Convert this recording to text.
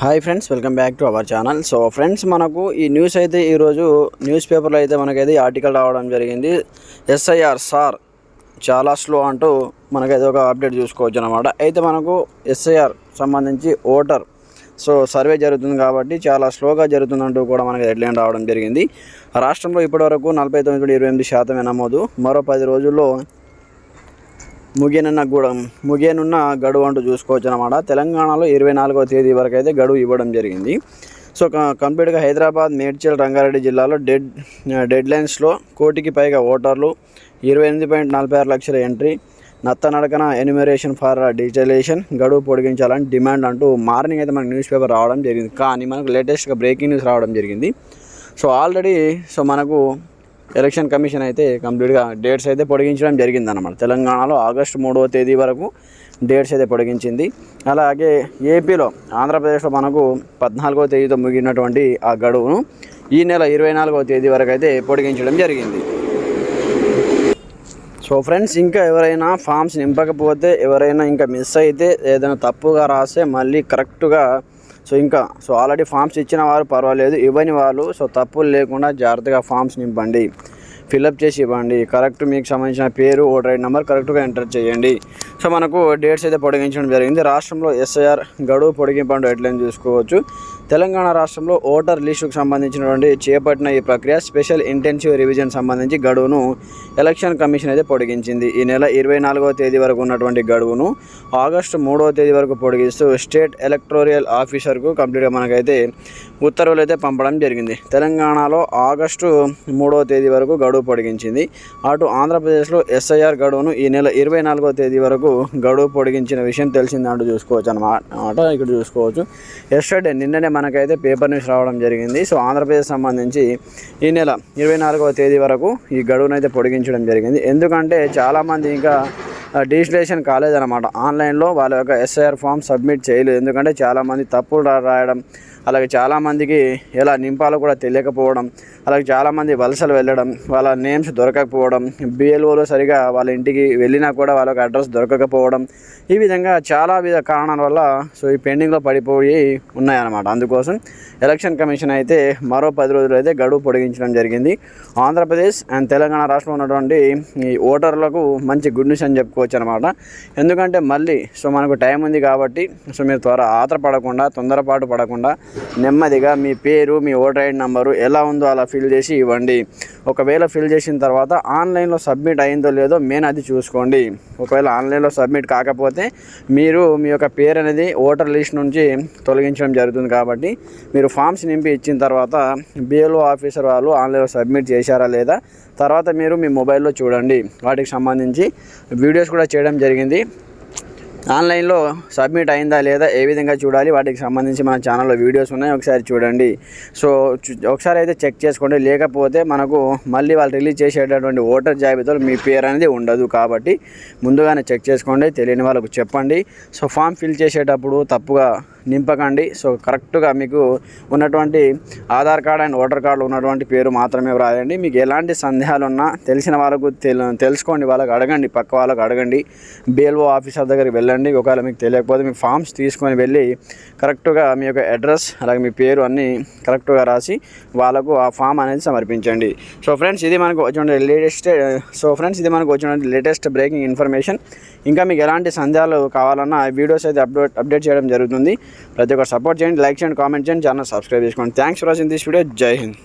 Hi friends, welcome back to our channel. So friends, మనకు ఈ news అయితే ఈరోజు న్యూస్ పేపర్లో అయితే మనకైతే ఆర్టికల్ రావడం జరిగింది. ఎస్ఐఆర్ సార్ చాలా స్లో అంటూ మనకైతే ఒక అప్డేట్ చూసుకోవచ్చు అన్నమాట. అయితే మనకు ఎస్ఐఆర్ సంబంధించి ఓటర్ సర్వే జరుగుతుంది కాబట్టి చాలా స్లోగా జరుగుతుందంటూ కూడా మనకి హెడ్లైన్ రావడం జరిగింది. రాష్ట్రంలో ఇప్పటివరకు 49.28% నమోదు. మరో 10 రోజుల్లో ముగియనున్న గడువు అంటూ చూసుకోవచ్చు అన్నమాట. తెలంగాణలో 24వ తేదీ వరకు అయితే గడువు ఇవ్వడం జరిగింది. సో కంప్లీట్గా హైదరాబాద్, మేడ్చల్, రంగారెడ్డి జిల్లాలో డెడ్ లైన్స్లో 1 కోటికి పైగా ఓటర్లు, 28.46 లక్షల ఎంట్రీ, నత్తనడకన ఎన్యూమరేషన్ ఫర్ డిజిటలైజేషన్, గడువు పొడిగించాలని డిమాండ్ అంటూ మార్నింగ్ అయితే మనకు న్యూస్ పేపర్ రావడం జరిగింది. కానీ మనకు లేటెస్ట్గా బ్రేకింగ్ న్యూస్ రావడం జరిగింది. ఆల్రెడీ మనకు ఎలక్షన్ కమిషన్ అయితే కంప్లీట్గా డేట్స్ అయితే పొడిగించడం జరిగిందన్నమాట. తెలంగాణలో ఆగస్టు 3వ తేదీ వరకు డేట్స్ అయితే పొడిగించింది. అలాగే ఏపీలో, ఆంధ్రప్రదేశ్లో మనకు 14వ తేదీతో ముగినటువంటి ఆ గడువును ఈ నెల 24వ తేదీ వరకు అయితే పొడిగించడం జరిగింది. ఫ్రెండ్స్, ఇంకా ఎవరైనా ఫామ్స్ నింపకపోతే, ఎవరైనా ఇంకా మిస్ అయితే, ఏదైనా తప్పుగా రాస్తే మళ్ళీ కరెక్ట్గా ఆల్రెడీ ఫామ్స్ ఇచ్చిన వారు పర్వాలేదు, ఇవ్వని వాళ్ళు తప్పులు లేకుండా జాగ్రత్తగా ఫామ్స్ నింపండి, ఫిల్అప్ చేసి ఇవ్వండి. కరెక్ట్ మీకు సంబంధించిన పేరు, ఓటర్ ఐడి నెంబర్ కరెక్ట్గా ఎంటర్ చేయండి. మనకు డేట్స్ అయితే పొడిగించడం జరిగింది. రాష్ట్రంలో ఎస్ఐఆర్ గడువు పొడిగింపు హెడ్లైన్ చూసుకోవచ్చు. తెలంగాణ రాష్ట్రంలో ఓటర్ లిస్టుకు సంబంధించినటువంటి చేపట్టిన ఈ ప్రక్రియ స్పెషల్ ఇంటెన్సివ్ రివిజన్ సంబంధించి గడువును ఎలక్షన్ కమిషన్ అయితే పొడిగించింది. ఈ నెల 24వ తేదీ వరకు ఉన్నటువంటి గడువును ఆగస్టు 3వ తేదీ వరకు పొడిగిస్తూ స్టేట్ ఎలక్టోరియల్ ఆఫీసర్కు కంప్లీట్గా మనకైతే ఉత్తర్వులు అయితే పంపడం జరిగింది. తెలంగాణలో ఆగస్టు 3వ తేదీ వరకు గడువు పొడిగించింది. అటు ఆంధ్రప్రదేశ్లో ఎస్ఐఆర్ గడువును ఈ నెల 24వ తేదీ వరకు గడువు పొడిగించిన విషయం తెలిసిందంటూ చూసుకోవచ్చు అన్నమాట. ఇక్కడ చూసుకోవచ్చు, ఎస్టర్డే నిన్ననే మనకైతే పేపర్ న్యూస్ రావడం జరిగింది. ఆంధ్రప్రదేశ్ సంబంధించి ఈ నెల 24వ తేదీ వరకు ఈ గడువును అయితే పొడిగించడం జరిగింది. ఎందుకంటే చాలామంది ఇంకా డిజిటలైజేషన్ కాలేదన్నమాట. ఆన్లైన్లో వాళ్ళ యొక్క ఎస్ఐఆర్ ఫామ్ సబ్మిట్ చేయలేదు. ఎందుకంటే చాలామంది తప్పులు రాయడం, అలాగే చాలామందికి ఎలా నింపాలో కూడా తెలియకపోవడం, అలాగే చాలామంది వలసలు వెళ్ళడం, వాళ్ళ నేమ్స్ దొరకకపోవడం, బిఎల్ఓలో సరిగా వాళ్ళ ఇంటికి వెళ్ళినా కూడా వాళ్ళకి అడ్రస్ దొరకకపోవడం, ఈ విధంగా చాలా కారణాల వల్ల ఈ పెండింగ్లో పడిపోయి ఉన్నాయన్నమాట. అందుకోసం ఎలక్షన్ కమిషన్ అయితే మరో 10 రోజులు అయితే గడువు పొడిగించడం జరిగింది. ఆంధ్రప్రదేశ్ అండ్ తెలంగాణ రాష్ట్రంలో ఉన్నటువంటి ఈ ఓటర్లకు మంచి గుడ్ న్యూస్ అని చెప్పుకోవచ్చు అనమాట. ఎందుకంటే మళ్ళీ మనకు టైం ఉంది కాబట్టి మీరు ఆత్రపడకుండా, తొందరపాటు పడకుండా నెమ్మదిగా మీ పేరు, మీ ఓటర్ ఐడి నెంబరు ఎలా ఉందో అలా ఫిల్ చేసి ఇవ్వండి. ఒకవేళ ఫిల్ చేసిన తర్వాత ఆన్లైన్లో సబ్మిట్ అయిందో లేదో మెయిన్ అది చూసుకోండి. ఒకవేళ ఆన్లైన్లో సబ్మిట్ కాకపోతే మీరు మీ యొక్క పేరు అనేది ఓటర్ లిస్ట్ నుంచి తొలగించడం జరుగుతుంది. కాబట్టి మీరు ఫామ్స్ నింపి ఇచ్చిన తర్వాత బిఎల్ఓ ఆఫీసర్ వాళ్ళు ఆన్లైన్లో సబ్మిట్ చేశారా లేదా తర్వాత మీరు మీ మొబైల్లో చూడండి. వాటికి సంబంధించి వీడియోస్ కూడా చేయడం జరిగింది. ఆన్లైన్లో సబ్మిట్ అయిందా లేదా ఏ విధంగా చూడాలి, వాటికి సంబంధించి మన ఛానల్లో వీడియోస్ ఉన్నాయి, ఒకసారి చూడండి. ఒకసారి అయితే చెక్ చేసుకోండి. లేకపోతే మనకు మళ్ళీ వాళ్ళు రిలీజ్ చేసేటటువంటి ఓటర్ జాబితాలో మీ పేరు అనేది ఉండదు. కాబట్టి ముందుగానే చెక్ చేసుకోండి, తెలియని వాళ్ళకు చెప్పండి. ఫామ్ ఫిల్ చేసేటప్పుడు తప్పుగా నింపకండి. కరెక్ట్గా మీకు ఉన్నటువంటి ఆధార్ కార్డ్ అండ్ ఓటర్ కార్డులో ఉన్నటువంటి పేరు మాత్రమే వ్రాయండి. మీకు ఎలాంటి సందేహాలు ఉన్నా తెలిసిన వాళ్ళకు తెలుసుకోండి, వాళ్ళకి అడగండి, పక్క వాళ్ళకు అడగండి, బిఎల్ఓ ఆఫీసర్ దగ్గరికి వెళ్ళండి. ఒకవేళ మీకు తెలియకపోతే మీ ఫామ్స్ తీసుకొని వెళ్ళి కరెక్ట్గా మీ యొక్క అడ్రస్ అలాగే మీ పేరు అన్నీ కరెక్ట్గా రాసి వాళ్ళకు ఆ ఫామ్ అనేది సమర్పించండి. ఫ్రెండ్స్, ఇది మనకు వచ్చిన లేటెస్ట్ బ్రేకింగ్ ఇన్ఫర్మేషన్. ఇంకా మీకు ఎలాంటి సందేహాలు కావాలన్నా వీడియోస్ అయితే అప్డేట్ చేయడం జరుగుతుంది. ప్రతి ఒక్కరు సపోర్ట్ చేయండి, లైక్ చేయండి, కామెంట్ చేయండి, ఛానల్ సబ్స్క్రైబ్ చేసుకోండి. Thanks for watching this video. జై హింద్.